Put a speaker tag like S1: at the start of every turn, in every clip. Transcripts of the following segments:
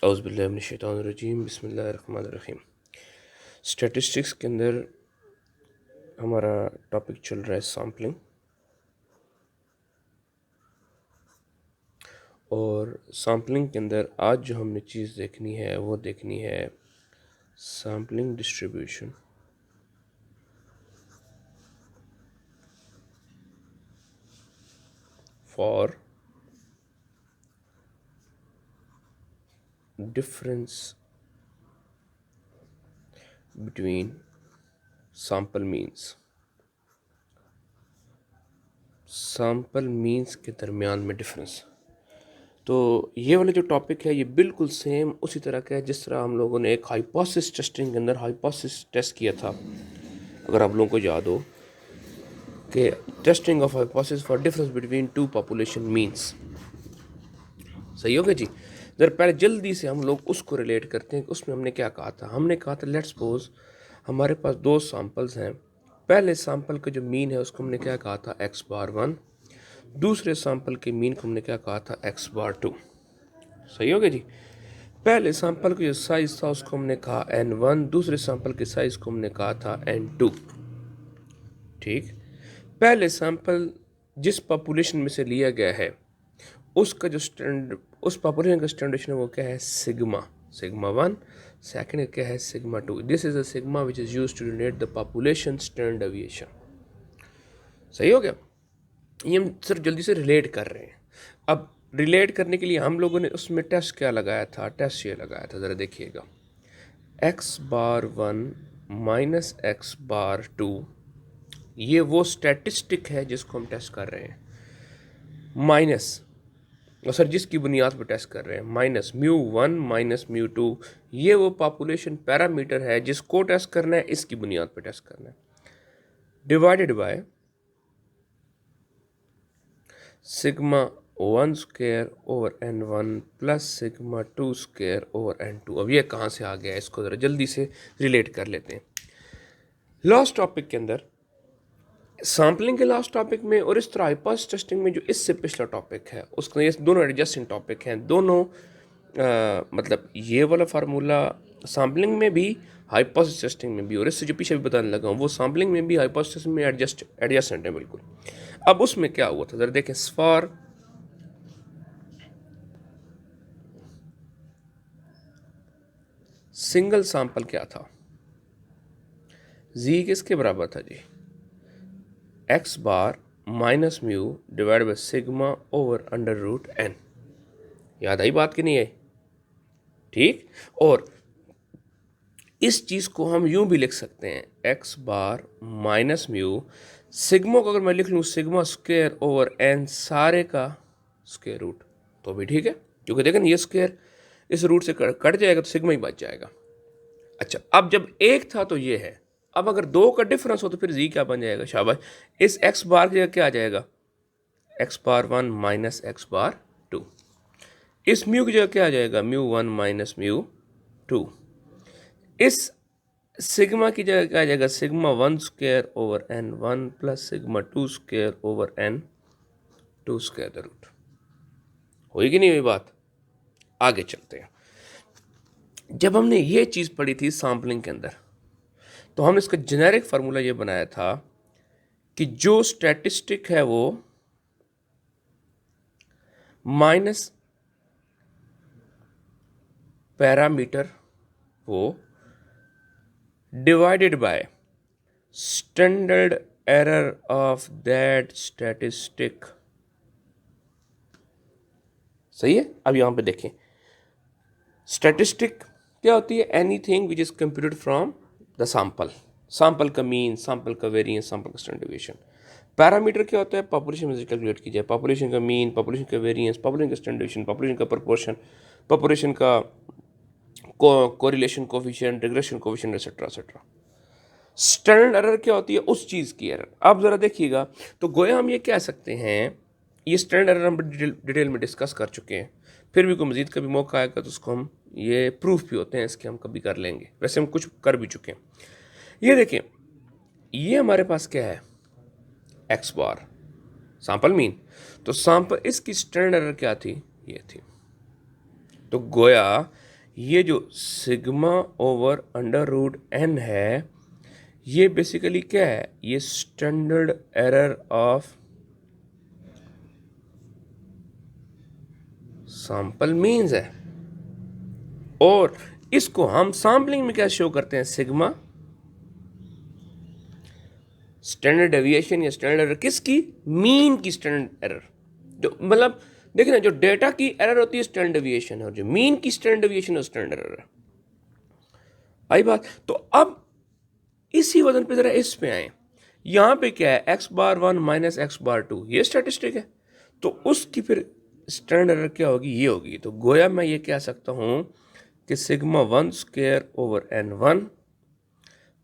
S1: औज़ुबिल्लाहिमिनश्शैतानिर्रजीम बिस्मिल्लाहिर्रहमानिर्रहीम। स्टैटिस्टिक्स के अंदर हमारा टॉपिक चल रहा है सैम्पलिंग, और सैम्पलिंग के अंदर आज जो हमने चीज़ देखनी है वो देखनी है sampling distribution for difference between sample means. Sample means के दरमियान में डिफरेंस। तो ये वाला जो टॉपिक है ये बिल्कुल सेम उसी तरह का है जिस तरह हम लोगों ने एक हाइपोथेसिस टेस्टिंग के अंदर हाइपोथेसिस टेस्ट किया था। अगर आप लोगों को याद हो कि testing of hypothesis for difference between two population means, सही हो गया जी। जरा पहले जल्दी से हम लोग उसको रिलेट करते हैं कि उसमें हमने क्या कहा था। हमने कहा था लेट्स सपोज हमारे पास दो सैम्पल्स हैं। पहले सैम्पल का जो मीन है उसको हमने क्या कहा था एक्स बार 1, दूसरे सैम्पल के मीन को हमने क्या कहा था एक्स बार 2। सही हो गया जी। पहले सैंपल का जो साइज था उसको हमने कहा n1, दूसरे सैंपल के साइज को हमने कहा था n2। ठीक, पहले सैंपल जिस पॉपुलेशन में से लिया गया है उसका जो स्टैंड उस पॉपुलेशन का स्टैंडर्ड है वो क्या है सिग्मा 1। सेकंड क्या है sigma 2। This is a sigma which is used to denote the population standard deviation. सही हो गया। ये हम सिर्फ जल्दी से रिलेट कर रहे हैं। अब रिलेट करने के लिए हम लोगों ने उसमें टेस्ट क्या लगाया था, टेस्ट ये लगाया था, ज़रा देखिएगा। X bar 1 minus x bar 2, ये वो स्टैटिस्टिक है जिसको हम टेस्ट कर रहे हैं। माइनस सर जिसकी बुनियाद पर टेस्ट कर रहे हैं, माइनस μ1 माइनस μ2, ये वो पॉपुलेशन पैरामीटर है जिसको टेस्ट करना है, इसकी बुनियाद पर टेस्ट करना है। Divided by sigma 1 square over n1 plus sigma 2 square over n2। अब ये कहाँ से आ गया, इसको ज़रा जल्दी से रिलेट कर लेते हैं। लास्ट टॉपिक के अंदर सैम्पलिंग के लास्ट टॉपिक में और इस तरह हाइपोथेसिस टेस्टिंग में जो इससे पिछला टॉपिक है उसका, ये दोनों एडजस्टिंग टॉपिक हैं दोनों। मतलब ये वाला फार्मूला सैम्पलिंग में भी हाइपोथेसिस टेस्टिंग में भी, और इससे जो पीछे भी बताने लगा हूँ वो सैम्पलिंग में भी हाइपोथेसिस में एडजस्टेंट है बिल्कुल। अब उसमें क्या हुआ था ज़रा देखें। फॉर सिंगल सैंपल क्या था, जी किसके बराबर था जी, X bar minus mu divide by sigma over under root N. याद आई बात कि नहीं आई? ठीक, और इस चीज़ को हम यूं भी लिख सकते हैं, x bar minus mu, sigma को अगर मैं लिख लूँ सिग्मा स्क्वायर ओवर एन सारे का स्क्वायर रूट तो भी ठीक है, क्योंकि देखें ये स्क्वायर इस रूट से कट जाएगा तो सिग्मा ही बच जाएगा। अच्छा, अब जब एक था तो ये है, अब अगर दो का डिफरेंस हो तो फिर जी क्या बन जाएगा, शाबाश। इस एक्स बार की जगह क्या आ जाएगा, x bar 1 minus x bar 2। इस म्यू की जगह क्या आ जाएगा, म्यू 1 माइनस म्यू 2। इस सिग्मा की जगह क्या आ जाएगा, sigma 1 square over n 1 plus sigma 2 square over n 2 square the root. हुई कि नहीं हुई बात? आगे चलते हैं। जब हमने ये चीज़ पढ़ी थी सैम्पलिंग के अंदर तो हमने इसका जेनेरिक फार्मूला ये बनाया था कि जो स्टैटिस्टिक है वो माइनस पैरामीटर वो divided by standard error of that statistic. सही है। अब यहां पे देखें, स्टैटिस्टिक क्या होती है, anything which is computed from the sample. Sample का मीन, सैंपल का वेरिएंस, सैंपल का स्टैंडर्ड डेविएशन। पैरामीटर क्या होता है, पॉपुलेशन में से कैलकुलेट की जाए, पॉपुलेशन का मीन, पॉपुलेशन का वेरिएंस, पॉपुलेशन का स्टैंडर्ड डेविएशन, पॉपुलेशन का प्रोपोर्शन, पॉपुलेशन का correlation coefficient, regression coefficient, etcetera etcetera. Standard error क्या होती है, उस चीज़ की एरर। अब ज़रा देखिएगा, तो गोया हम ये कह सकते हैं, ये स्टैंडर्ड एरर हम डिटेल में डिस्कस कर चुके हैं, फिर भी कोई मजीद कभी मौका आएगा तो उसको हम, ये प्रूफ भी होते हैं इसके, हम कभी कर लेंगे, वैसे हम कुछ कर भी चुके हैं। ये देखें, ये हमारे पास क्या है, एक्स बार सैंपल मीन। तो सैंपल इसकी स्टैंडर्ड एरर क्या थी, ये थी। तो गोया ये जो sigma over under root n है, ये बेसिकली क्या है, ये standard error of sample means है। और इसको हम सैम्पलिंग में क्या शो करते हैं, सिग्मा स्टैंडर्ड डेविएशन या स्टैंडर्ड एरर किसकी, मीन की स्टैंडर्ड एरर। जो मतलब देखना, जो डेटा की एरर होती है स्टैंडर्ड डेविएशन है, और जो मीन की स्टैंडर्ड डेविएशन है स्टैंडर्ड एरर है। आई बात। तो अब इसी वजन पे जरा इस पे आए, यहां पे क्या है, x bar one minus x bar two, ये स्टैटिस्टिक है। तो उसकी फिर स्टैंडर्ड एरर क्या होगी, ये होगी। तो गोया मैं ये कह सकता हूं कि sigma one square over n one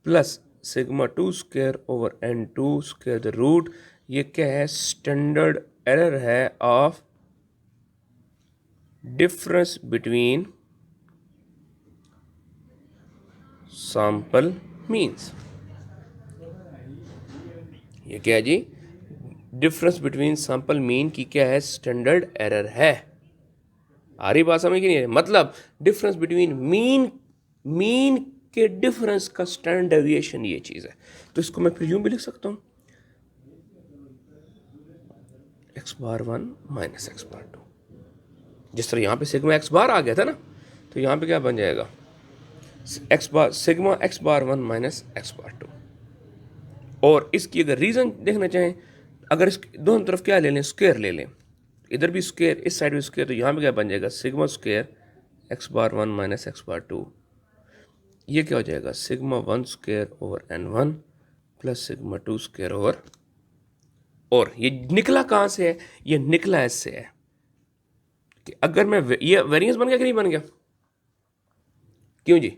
S1: plus sigma two square over n two square the root, ये क्या है, स्टैंडर्ड एरर है of difference between sample means. ये क्या है जी, डिफरेंस बिटवीन सैंपल मीन की क्या है, स्टैंडर्ड एरर है। आ रही बात समझ नहीं है, मतलब डिफरेंस बिटवीन मीन के डिफरेंस का स्टैंडर्ड डेविएशन ये चीज है। तो इसको मैं फिर यूं भी लिख सकता हूं, x bar one minus x bar two. जिस तरह यहां पे सिग्मा एक्स बार आ गया था ना, तो यहां पे क्या बन जाएगा, x bar sigma x bar one minus x bar two. और इसकी अगर रीजन देखना चाहें, अगर इस दोनों तरफ क्या ले लें, स्क्वायर ले लें, इधर भी स्क्वायर इस साइड भी स्क्वायर, तो यहां पे क्या बन जाएगा, sigma square x bar one minus x bar two. ये क्या हो जाएगा, sigma one square over n one plus sigma two square over. और ये निकला कहां से है, ये निकला इससे है कि अगर मैं ये वेरिएंस बन गया कि नहीं बन गया, क्यों जी,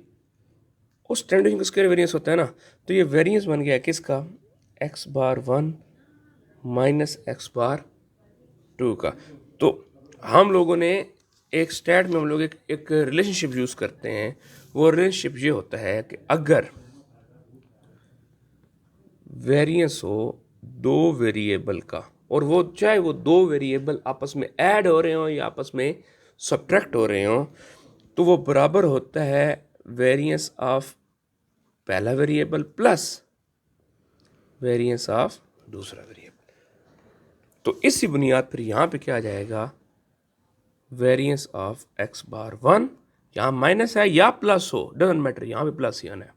S1: उस स्टैंडर्ड का स्क्वायर वेरिएंस होता है ना। तो ये वेरिएंस बन गया किसका, x bar one minus x bar two का। तो हम लोगों ने एक स्टैट में हम लोग एक रिलेशनशिप यूज करते हैं। वो रिलेशनशिप ये होता है कि अगर वेरिएंस हो दो वेरिएबल का, और वो चाहे वो दो वेरिएबल आपस में ऐड हो रहे हो या आपस में सब्ट्रैक्ट हो रहे हो, तो वो बराबर होता है वेरिएंस ऑफ पहला वेरिएबल प्लस वेरिएंस ऑफ दूसरा वेरिएबल। तो इसी बुनियाद पर यहां पे क्या आ जाएगा, variance of x bar one, यहां माइनस है या प्लस हो डजेंट मैटर, यहां पे प्लस ही आना है,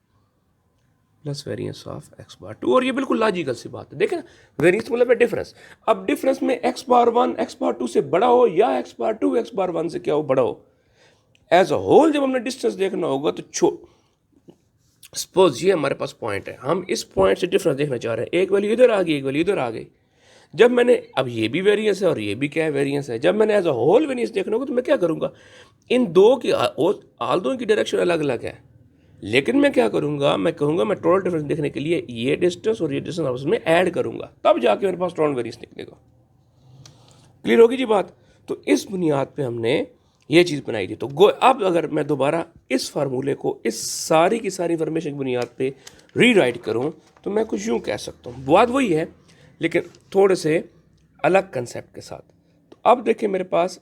S1: plus variance of x bar two. और ये बिल्कुल लॉजिकल सी बात है, देखें ना, वेरिएंस मतलब है डिफरेंस। अब डिफरेंस में x bar one x bar two से बड़ा हो या x bar two x bar one से क्या हो, बड़ा हो। एज अ होल जब हमने डिस्टेंस देखना होगा तो सपोज ये हमारे पास पॉइंट है, हम इस पॉइंट से डिफरेंस देखना चाह रहे हैं, एक वैल्यू इधर आ गई एक वैल्यू इधर आ गई। जब मैंने, अब ये भी वेरिएंस है और ये भी क्या है, वेरिएंस है। जब मैंने एज अ होल वेरिएंस देखना होगा तो मैं क्या करूंगा, इन दो की आल दो की डायरेक्शन अलग अलग है, लेकिन मैं क्या करूंगा, मैं कहूंगा मैं टोटल डिफरेंस देखने के लिए ये डिस्टेंस और ये डिस्टेंस आपस में ऐड करूंगा, तब जाके मेरे पास टोटल वेरिएंस निकलेगा। क्लियर होगी जी बात। तो इस बुनियाद पे हमने ये चीज़ बनाई थी। तो अब अगर मैं दोबारा इस फार्मूले को इस सारी की सारी इंफॉर्मेशन की बुनियाद पे रीराइट करूं, तो मैं कुछ यूं कह सकता हूं, बात वही है लेकिन थोड़े से अलग कंसेप्ट के साथ। तो अब देखिए मेरे पास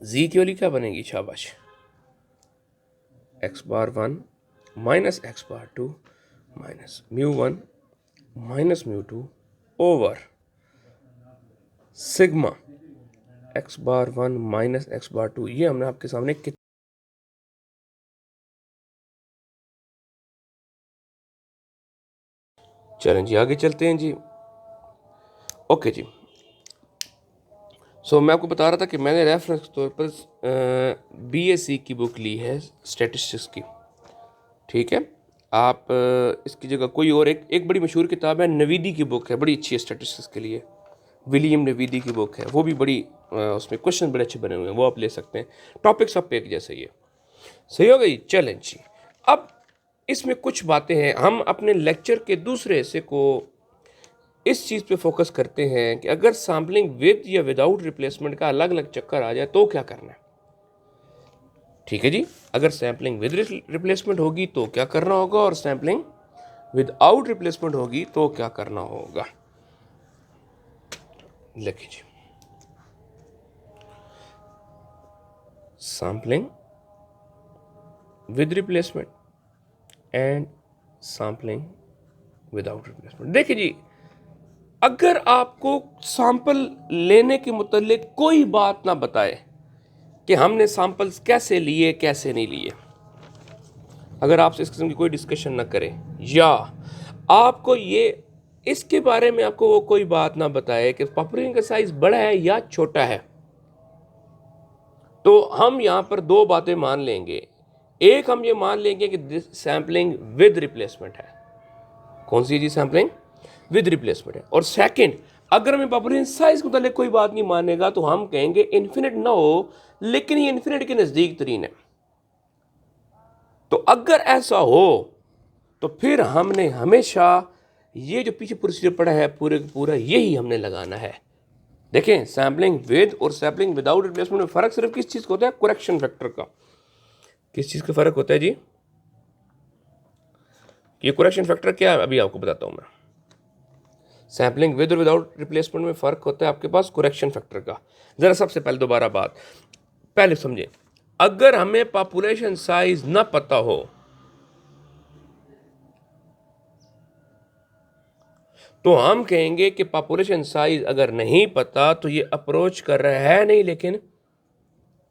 S1: जी की वैल्यू क्या बनेगी, शाबाश, x bar one minus x bar two minus mu one minus mu two over sigma x bar one minus x bar two. ये हमने आपके सामने चलें जी, आगे चलते हैं जी। ओके जी, मैं आपको बता रहा था कि मैंने रेफरेंस के तौर पर बीएससी की बुक ली है स्टैटिस्टिक्स की, ठीक है। आप इसकी जगह कोई और एक बड़ी मशहूर किताब है, नवीदी की बुक है, बड़ी अच्छी है स्टैटिस्टिक्स के लिए, विलियम नवीदी की बुक है, वो भी बड़ी उसमें क्वेश्चन बड़े अच्छे बने हुए हैं, वो आप ले सकते हैं। टॉपिक सब पे एक जैसे ही है, सही हो गई। चैलेंज जी, अब इसमें कुछ बातें हैं, हम अपने लेक्चर के दूसरे हिस्से को इस चीज़ पे फोकस करते हैं कि अगर सैम्पलिंग विद या विदाउट रिप्लेसमेंट का अलग अलग चक्कर आ जाए तो क्या करना है, ठीक है जी। अगर सैम्पलिंग विद रिप्लेसमेंट होगी तो क्या करना होगा, और सैम्पलिंग विदाउट रिप्लेसमेंट होगी तो क्या करना होगा। लिखिए जी, sampling with replacement and sampling without replacement. देखिए जी, अगर आपको सैंपल लेने के मुतालिक कोई बात ना बताए कि हमने सैंपल्स कैसे लिए कैसे नहीं लिए, अगर आपसे इस किस्म की कोई डिस्कशन ना करे, या आपको ये इसके बारे में आपको वो कोई बात ना बताए कि पॉपुलेशन का साइज बड़ा है या छोटा है, तो हम यहां पर दो बातें मान लेंगे। एक, हम ये मान लेंगे कि सैम्पलिंग विद रिप्लेसमेंट है। कौन सी जी? सैम्पलिंग विद रिप्लेसमेंट है। और सेकंड, अगर हमें पॉपुलेशन साइज के मतलब कोई बात नहीं मानेगा तो हम कहेंगे इन्फिनिट ना हो, लेकिन ये इन्फिनिट के नजदीक तरीन है। तो अगर ऐसा हो तो फिर हमने हमेशा ये जो पीछे प्रोसीजर पड़ा है पूरे पूरा यही हमने लगाना है। देखें, सैम्पलिंग विद और सैम्पलिंग विदाउट रिप्लेसमेंट में फर्क सिर्फ किस चीज का होता है? करेक्शन फैक्टर का। किस चीज का फर्क होता है जी? ये करेक्शन फैक्टर क्या है अभी आपको बताता हूं मैं। सैम्पलिंग विद और विदाउट रिप्लेसमेंट में फर्क होता है आपके पास करेक्शन फैक्टर का। जरा सबसे पहले दोबारा बात पहले समझे, अगर हमें पॉपुलेशन साइज ना पता हो तो हम कहेंगे कि पॉपुलेशन साइज अगर नहीं पता तो ये अप्रोच कर रहा है नहीं, लेकिन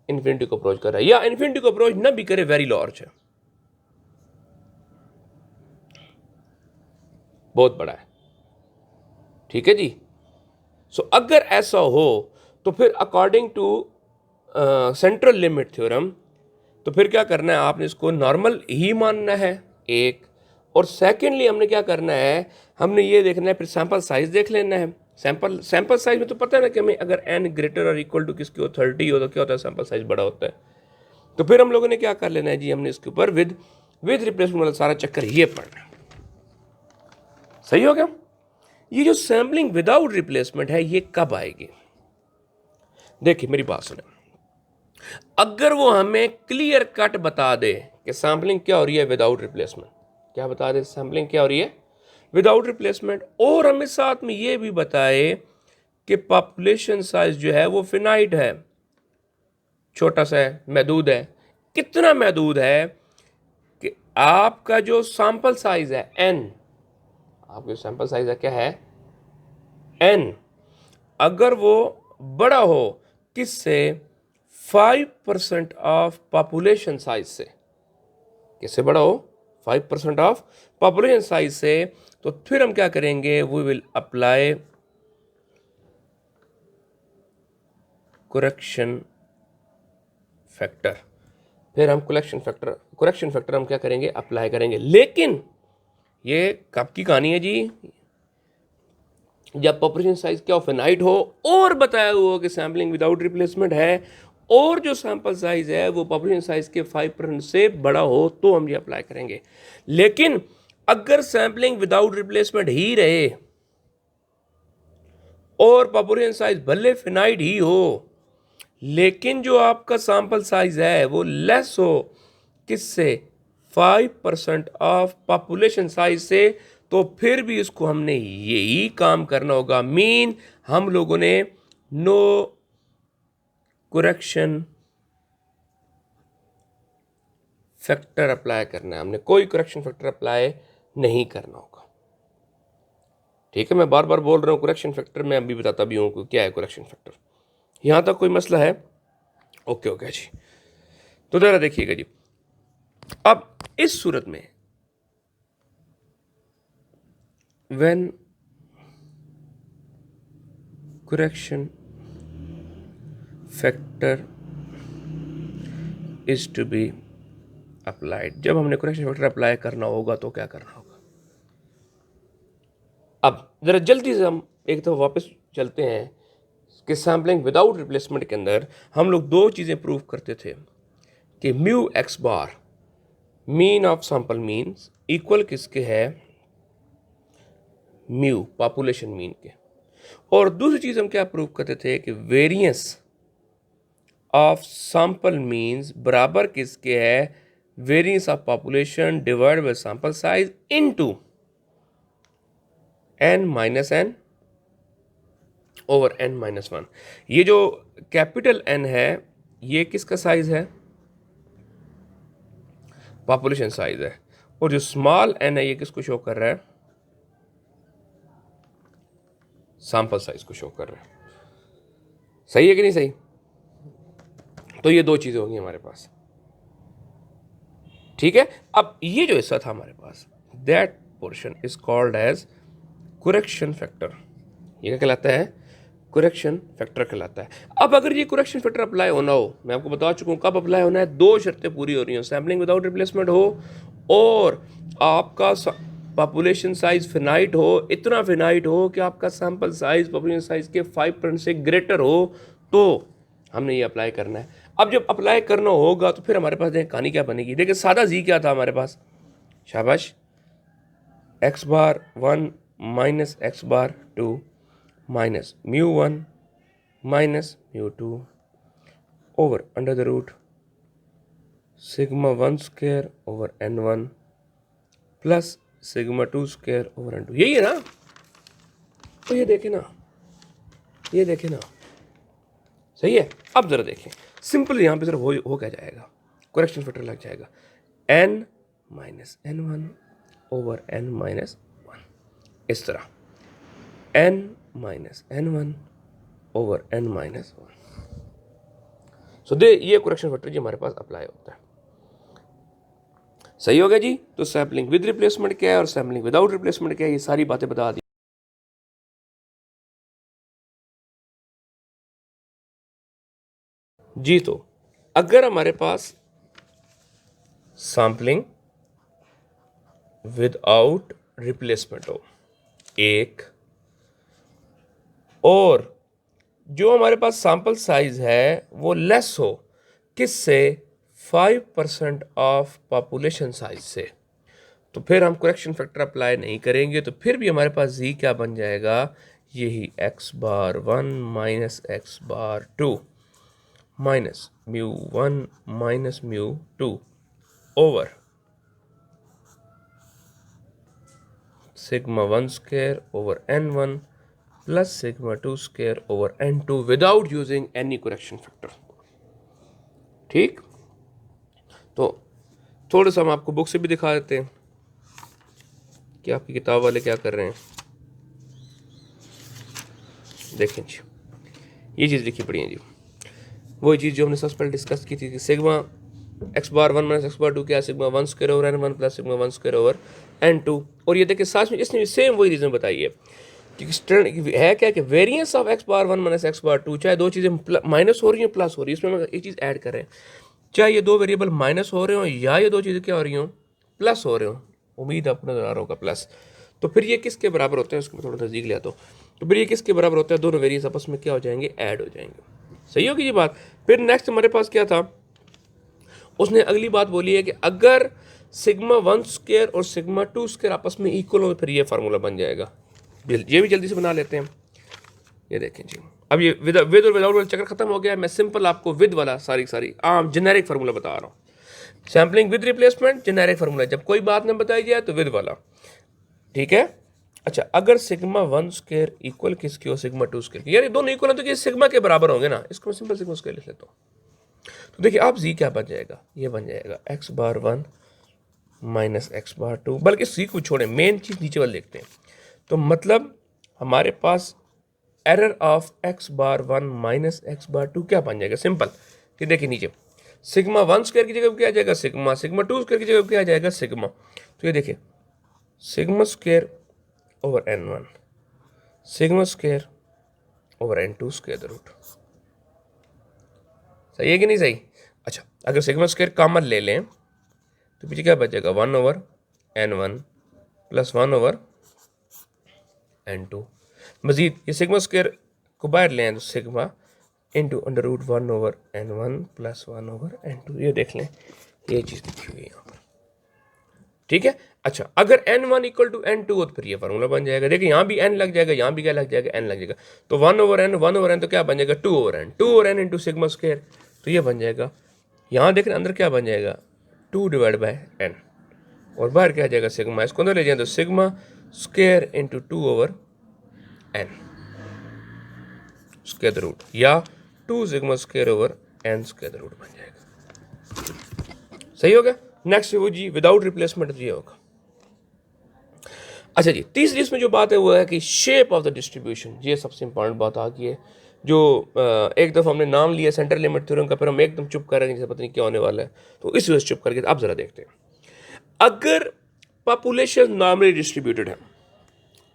S1: इन्फिनिटी को अप्रोच कर रहा है, या इन्फिनिटी को अप्रोच ना भी करे, वेरी लार्ज है, बहुत बड़ा है। ठीक है जी। सो अगर ऐसा हो तो फिर according to central limit theorem, तो फिर क्या करना है? आपने इसको नॉर्मल ही मानना है एक, और सेकेंडली हमने क्या करना है? हमने ये देखना है, फिर सैंपल साइज देख लेना है। सैंपल साइज में तो पता है ना कि हमें अगर n ग्रेटर और इक्वल टू किसकी हो 30 हो तो क्या होता है? सैंपल साइज बड़ा होता है। तो फिर हम लोगों ने क्या कर लेना है जी? हमने इसके ऊपर विद रिप्लेसमेंट वाला सारा चक्कर ये पढ़ना है। सही हो गया? ये जो सैम्पलिंग विदाउट रिप्लेसमेंट है ये कब आएगी? देखिए मेरी बात सुने, अगर वो हमें क्लियर कट बता दे कि सैम्पलिंग क्या हो रही है विदाउट रिप्लेसमेंट, क्या बता दे? सैम्पलिंग क्या हो रही है विदाउट रिप्लेसमेंट, और हमें साथ में ये भी बताए कि पॉपुलेशन साइज जो है वो फिनाइट है, छोटा सा है, महदूद है। कितना महदूद है कि आपका जो सैंपल साइज है n, आपके सैंपल साइज है क्या है? n, अगर वो बड़ा हो किससे? 5% ऑफ पॉपुलेशन साइज से। किससे बड़ा हो? 5% ऑफ पॉपुलेशन साइज से। तो फिर हम क्या करेंगे? We will apply correction factor. फिर हम करेक्शन फैक्टर हम क्या करेंगे? अप्लाई करेंगे। लेकिन ये कब की कहानी है जी? जब पॉपुलेशन साइज क्या फिनाइट हो और बताया हुआ हो कि सैम्पलिंग विदाउट रिप्लेसमेंट है, और जो सैंपल साइज है वो पॉपुलेशन साइज के 5% से बड़ा हो, तो हम ये अप्लाई करेंगे। लेकिन अगर सैम्पलिंग विदाउट रिप्लेसमेंट ही रहे और पॉपुलेशन साइज भले फिनाइट ही हो, लेकिन जो आपका सैंपल साइज है वो लेस हो किससे? 5% ऑफ पॉपुलेशन साइज से, तो फिर भी इसको हमने यही काम करना होगा। मीन हम लोगों ने नो करेक्शन फैक्टर अप्लाई करना है, हमने कोई करेक्शन फैक्टर अप्लाई नहीं करना होगा। ठीक है, मैं बार बार बोल रहा हूं करेक्शन फैक्टर, मैं अभी बताता भी हूं क्या है करेक्शन फैक्टर। यहां तक कोई मसला है? ओके जी। तो जरा देखिएगा जी, अब इस सूरत में when correction factor is to be applied, जब हमने करेक्शन फैक्टर अप्लाई करना होगा तो क्या करना होगा? अब जरा जल्दी से हम एक तो वापस चलते हैं कि सैम्पलिंग विदाउट रिप्लेसमेंट के अंदर हम लोग दो चीजें प्रूव करते थे कि mu x bar, mean of sample means, equal किसके है? म्यू पॉपुलेशन मीन के। और दूसरी चीज हम क्या प्रूव करते थे कि वेरिएंस ऑफ सैंपल मीन्स बराबर किसके है? Variance of population divide by sample size into n-n over n-1। ये जो कैपिटल N है ये किसका साइज है? पॉपुलेशन साइज है, और जो स्मॉल एन है ये किसको शो कर रहा है, सैंपल साइज को शो कर रहा है। सही है कि नहीं सही? तो ये दो चीजें होंगी हमारे पास, ठीक है। अब ये जो हिस्सा था हमारे पास, that portion is called as correction factor. ये क्या कहलाता है? करेक्शन फैक्टर कहलाता है। अब अगर ये करेक्शन फैक्टर अप्लाई होना हो, मैं आपको बता चुका हूं कब अप्लाई होना है, दो शर्तें पूरी हो रही हो, सैम्पलिंग विदाउट रिप्लेसमेंट हो और आपका पॉपुलेशन साइज फिनाइट हो, इतना फिनाइट हो कि आपका सैंपल साइज पॉपुलेशन साइज के 5% से ग्रेटर हो, तो हमने ये अप्लाई करना है। अब जब अप्लाई करना होगा तो फिर हमारे पास देखें कहानी क्या बनेगी। देखिए सादा जी क्या था हमारे पास, शाबाश, x bar 1 minus x bar 2 minus mu 1 minus mu 2 over under the root sigma 1 square over n1 plus sigma 2 square over n2। यही है ना? तो ये देखें ना, ये देखें ना, सही है। अब जरा देखें सिंपल, यहां पे जरा हो क्या जाएगा, करेक्शन फैक्टर लग जाएगा n minus n1 over n minus 1, इस तरह n minus n1 over n minus 1। सो दे ये करेक्शन फैक्टर जी हमारे पास अप्लाई होता है। सही हो गया जी। तो सैम्पलिंग विद रिप्लेसमेंट क्या है और सैम्पलिंग विदाउट रिप्लेसमेंट क्या है, ये सारी बातें बता दी जी। तो अगर हमारे पास सैम्पलिंग विदाउट रिप्लेसमेंट हो एक, और जो हमारे पास सैंपल साइज है वो लेस हो किससे, 5% ऑफ पॉपुलेशन साइज से, तो फिर हम करेक्शन फैक्टर अप्लाई नहीं करेंगे। तो फिर भी हमारे पास जी क्या बन जाएगा, यही x bar 1 minus x bar 2 minus mu 1 minus mu 2 over sigma 1 square over n1 plus sigma 2 square over n2 without using any correction factor. ठीक, तो थोड़ा सा हम आपको बुक से भी दिखा देते हैं कि आपकी किताब वाले क्या कर रहे हैं। देखें जी, ये चीज़ लिखी पड़ी है जी, वही चीज़ जो हमने सबसे पहले डिस्कस की थी कि sigma x bar 1 minus x bar 2 क्या, sigma 1 square over n1 plus sigma 1 square over n2। और ये देखिए साथ में इसने भी सेम वही रीज़न बताई है कि है क्या कि variance of x bar 1 minus x bar 2, चाहे दो चीज़ें माइनस हो रही हैं प्लस हो रही है, इसमें हम एक चीज़ ऐड कर रहे हैं, चाहे ये दो वेरिएबल माइनस हो रहे हो या ये दो चीज़ें क्या हो रही हो, प्लस हो रहे हो, उम्मीद आपको नजर आ रहा होगा प्लस, तो फिर ये किसके बराबर होते हैं, उसको थोड़ा नजदीक ले आता हूँ। तो फिर ये किसके बराबर होता है, दोनों वेरिएंस आपस में क्या हो जाएंगे, ऐड हो जाएंगे। सही होगी ये बात। फिर नेक्स्ट हमारे पास क्या था, उसने अगली बात बोली है कि अगर सिग्मा 1 स्क्वायर और सिग्मा 2 स्क्वायर आपस में इक्वल हो तो फिर ये फार्मूला बन जाएगा। ये भी जल्दी से बना लेते हैं। ये देखें जी, अब ये विद और विदाउट वाला चक्कर खत्म हो गया, मैं सिंपल आपको विद वाला सारी आम जेनेरिक फार्मूला बता रहा हूँ। Sampling with replacement generic formula, जब कोई बात ना बताई जाए तो विद वाला, ठीक है। अच्छा, अगर सिग्मा 1 स्क्वायर इक्वल किसकी हो, सिग्मा 2 स्क्वायर की, यार ये दोनों इक्वल है तो ये सिग्मा के बराबर होंगे ना, इसको मैं सिंपल सिग्मा स्क्वायर लिख लेता हूँ। तो देखिए आप जी क्या बन जाएगा, ये बन जाएगा x bar 1 minus x bar 2, बल्कि सी को छोड़े मेन चीज नीचे वाले देखते हैं। तो मतलब हमारे पास error of x bar 1 minus x bar 2 क्या बन जाएगा, सिंपल कि देखिए नीचे सिग्मा 1 स्क्वायर की जगह क्या आ जाएगा सिग्मा, सिग्मा 2 स्क्वायर की जगह क्या आ जाएगा सिग्मा। तो ये देखिए sigma square over n1 sigma square over n2 square the root. सही है कि नहीं सही? अच्छा, अगर सिग्मा स्क्वायर कॉमन ले लें तो पीछे क्या बचेगा, 1 over n1 plus 1 over n2। मजीद ये सिग्मा स्क्वायर को बाहर ले आए तो sigma into under root 1 over n1 plus 1 over n2। ये देख लें, ये चीज़ लिखी हुई है यहाँ पर, ठीक है। अच्छा, अगर n1 इक्वल टू n2 हो तो फिर ये फार्मूला बन जाएगा। देखिए यहाँ भी n लग जाएगा, यहाँ भी क्या लग जाएगा, n लग जाएगा। तो 1 ओवर n तो क्या बन जाएगा 2 over n into sigma square, तो ये बन जाएगा। यहाँ देख रहे अंदर क्या बन जाएगा 2 डिवाइड बाय n, और बाहर क्या आ जाएगा सिग्मा, इसको अंदर ले जाए तो sigma square into 2 over n square root, या 2 sigma square over n square root बन जाएगा। सही हो गया। नेक्स्ट वो जी विदाउट रिप्लेसमेंट ये होगा। अच्छा जी, तीसरी इसमें जो बात है वो है कि शेप ऑफ द डिस्ट्रीब्यूशन, ये सबसे इंपॉर्टेंट बात आ गई है। जो एक दफ़ा हमने नाम लिया सेंट्रल लिमिट थ्योरम का, फिर हम एकदम चुप कर रहे हैं जैसे पता नहीं क्या होने वाला है, तो इस वजह से चुप करके अब ज़रा देखते हैं। अगर पॉपुलेशन नॉर्मली डिस्ट्रीब्यूटेड है,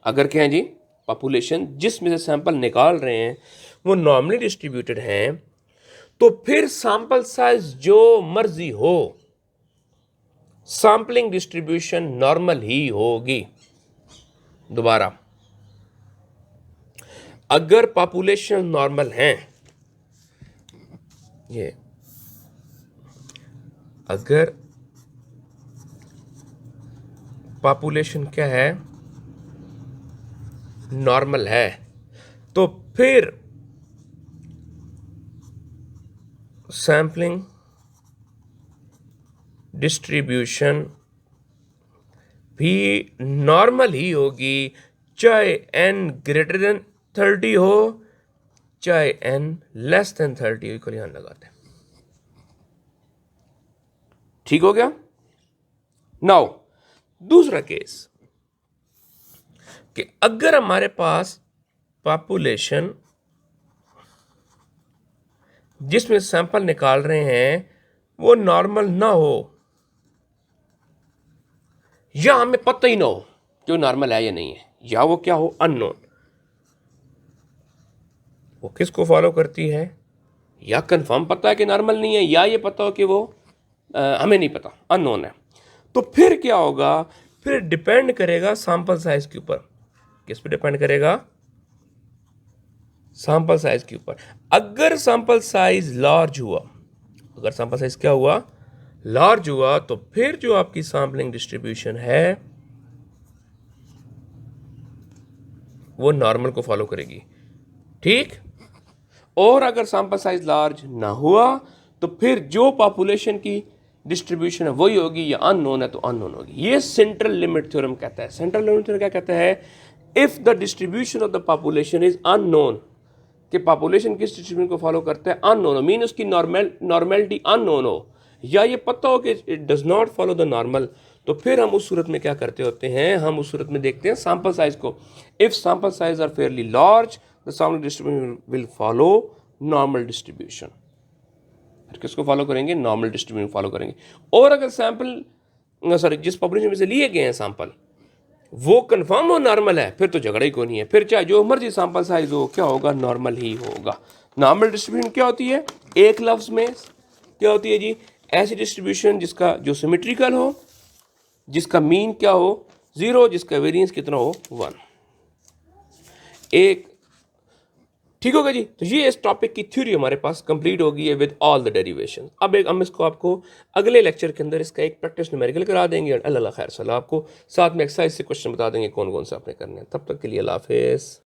S1: अगर क्या है जी पॉपुलेशन जिसमें से सैंपल निकाल रहे हैं वो नॉर्मली डिस्ट्रीब्यूटेड हैं, तो फिर सैंपल साइज जो मर्जी हो, सैंपलिंग डिस्ट्रीब्यूशन नॉर्मल ही होगी। दोबारा, अगर पॉपुलेशन नॉर्मल है, ये अगर पॉपुलेशन क्या है नॉर्मल है, तो फिर सैंपलिंग डिस्ट्रीब्यूशन भी नॉर्मल ही होगी, चाहे n ग्रेटर देन 30 हो चाहे n लेस देन 30 को ध्यान लगाते हैं। ठीक हो गया। नाउ दूसरा केस कि अगर हमारे पास पॉपुलेशन जिसमें सैंपल निकाल रहे हैं वो नॉर्मल ना हो, या हमें पता ही ना हो कि वो नॉर्मल है या नहीं है, या वो क्या हो अननोन, वो किसको फॉलो करती है? या कंफर्म पता है कि नॉर्मल नहीं है, या ये पता हो कि वो हमें नहीं पता, अननोन है। तो फिर क्या होगा? फिर डिपेंड करेगा सैंपल साइज के ऊपर। किस पे डिपेंड करेगा? सैंपल साइज के ऊपर। अगर सैंपल साइज लार्ज हुआ, अगर सैंपल साइज क्या हुआ? लार्ज हुआ, तो फिर जो आपकी सैंपलिंग डिस्ट्रीब्यूशन है वो नॉर्मल को फॉलो करेगी। ठीक। और अगर सैंपल साइज लार्ज ना हुआ तो फिर जो पॉपुलेशन की डिस्ट्रीब्यूशन है वही होगी, या अननोन है तो अननोन होगी। ये सेंट्रल लिमिट थ्योरम कहता है। सेंट्रल लिमिट थ्योरम क्या कहता है? If the distribution of the population is unknown, कि पॉपुलेशन किस डिस्ट्रीब्यूशन को फॉलो करता है? अननोन हो, मीन उसकी नॉर्मेलिटी अननोन हो, या ये पता हो कि it does not follow the normal, तो फिर हम उस सूरत में क्या करते होते हैं? हम उस सूरत में देखते हैं सैंपल साइज को। If sample size are fairly large the sample distribution will follow normal distribution. फिर किसको फॉलो करेंगे? नॉर्मल डिस्ट्रीब्यूशन फॉलो करेंगे। और अगर सैंपल जिस पॉपुलेशन में से लिए गए हैं सैंपल वो कंफर्म हो नॉर्मल है, फिर तो झगड़ा ही कोई नहीं है, फिर चाहे जो मर्जी सैंपल साइज हो, क्या होगा? नॉर्मल ही होगा। नॉर्मल डिस्ट्रीब्यूशन क्या होती है? एक लफ्ज में क्या होती है जी? ऐसी डिस्ट्रीब्यूशन जिसका जो सिमेट्रिकल हो, जिसका मीन क्या हो? 0, जिसका वेरिएंस कितना हो? 1। एक ठीक होगा जी। तो ये इस टॉपिक की थ्योरी हमारे पास कंप्लीट हो गई है विद ऑल द डेरिवेशन। अब हम इसको आपको अगले लेक्चर के अंदर इसका एक प्रैक्टिस न्यूमेरिकल करा देंगे, और अल्लाह खैर सलाह, आपको साथ में एक्सरसाइज से क्वेश्चन बता देंगे कौन कौन से आपने करने हैं। तब तक के लिए अल्लाह हाफिज़।